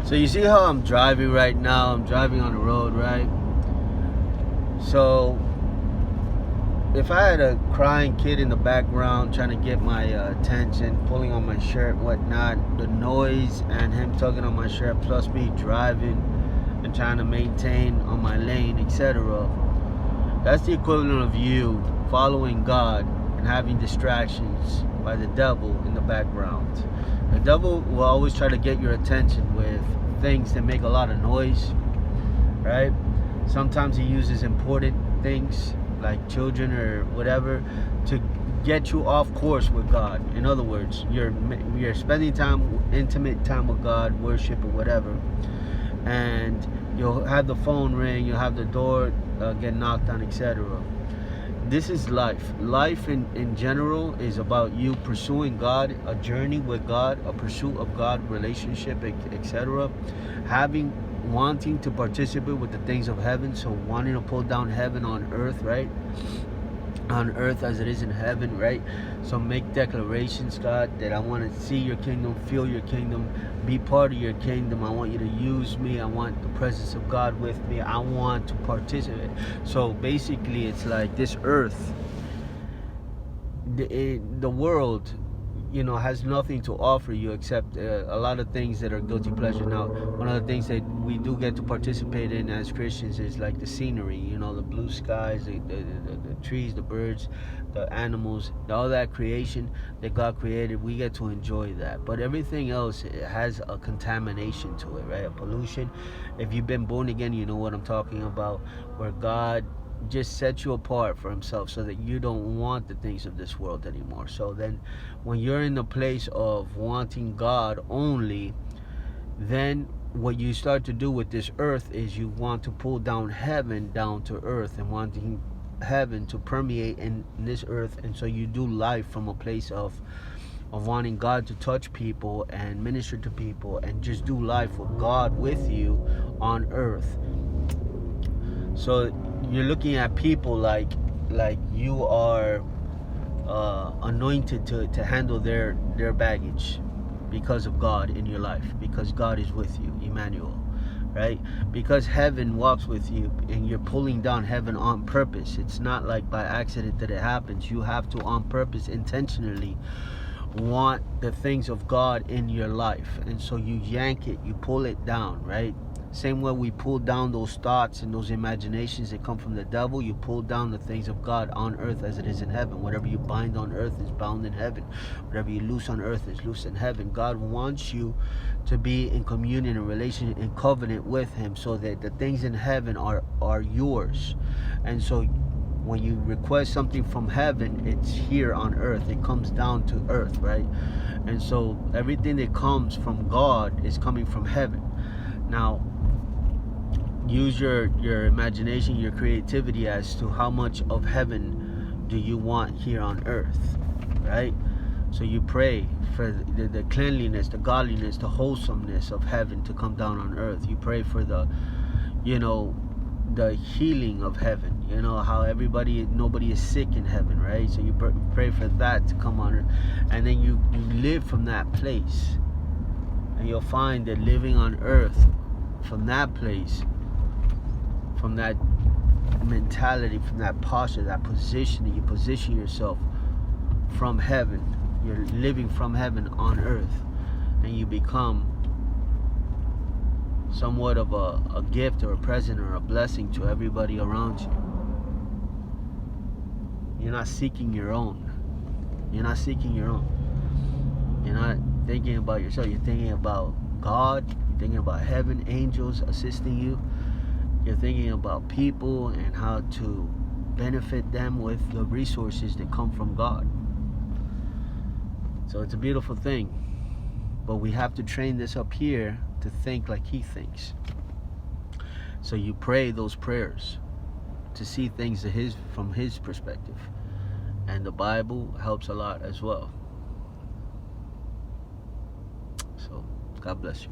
So you see how I'm driving right now? I'm driving on the road, right? So if I had a crying kid in the background trying to get my attention, pulling on my shirt, whatnot, the noise and him tugging on my shirt, plus me driving and trying to maintain on my lane, etc., that's the equivalent of you following God and having distractions by the devil in the background. The devil will always try to get your attention with things that make a lot of noise, right? Sometimes he uses important things like children or whatever to get you off course with God. In other words, you're spending time, intimate time with God, worship or whatever, and you'll have the phone ring, you'll have the door get knocked on, etc. This is life. Life in general is about you pursuing God, a journey with God, a pursuit of God, relationship, etc. Wanting to participate with the things of heaven, so wanting to pull down heaven on earth, right? On earth as it is in heaven, right? So make declarations, God, that I want to see your kingdom, feel your kingdom, be part of your kingdom. I want you to use me. I want the presence of God with me. I want to participate. So basically it's like this earth, the world, has nothing to offer you except a lot of things that are guilty pleasure. Now, one of the things that we do get to participate in as Christians is like the scenery, the blue skies, the trees, the birds, the animals, all that creation that God created. We get to enjoy that. But everything else, it has a contamination to it, right? A pollution. If you've been born again, you know what I'm talking about, where God just set you apart for himself so that you don't want the things of this world anymore. So then when you're in the place of wanting God only, then what you start to do with this earth is you want to pull down heaven down to earth and wanting heaven to permeate in this earth. And so you do life from a place of wanting God to touch people and minister to people and just do life with God with you on earth. So you're looking at people like you are anointed to handle their baggage because of God in your life, because God is with you, Emmanuel, right? Because heaven walks with you and you're pulling down heaven on purpose. It's not like by accident that it happens. You have to on purpose, intentionally want the things of God in your life, and so you yank it, you pull it down, right? Same way we pull down those thoughts and those imaginations that come from the devil, you pull down the things of God on earth as it is in heaven. Whatever you bind on earth is bound in heaven. Whatever you loose on earth is loose in heaven. God wants you to be in communion and relation and covenant with him so that the things in heaven are yours. And so when you request something from heaven, it's here on earth. It comes down to earth, right? And so everything that comes from God is coming from heaven. Now, use your imagination, your creativity as to how much of heaven do you want here on earth, right? So you pray for the cleanliness, the godliness, the wholesomeness of heaven to come down on earth. You pray for the healing of heaven. How nobody is sick in heaven, right? So you pray for that to come on earth, and then you live from that place, and you'll find that living on earth from that place, from that mentality, from that posture, that position, that you position yourself from heaven. You're living from heaven on earth, and you become somewhat of a gift or a present or a blessing to everybody around you. You're not seeking your own. You're not seeking your own. You're not thinking about yourself. You're thinking about God. You're thinking about heaven, angels assisting you. You're thinking about people and how to benefit them with the resources that come from God. So it's a beautiful thing. But we have to train this up here to think like he thinks. So you pray those prayers to see things from his perspective. And the Bible helps a lot as well. So God bless you.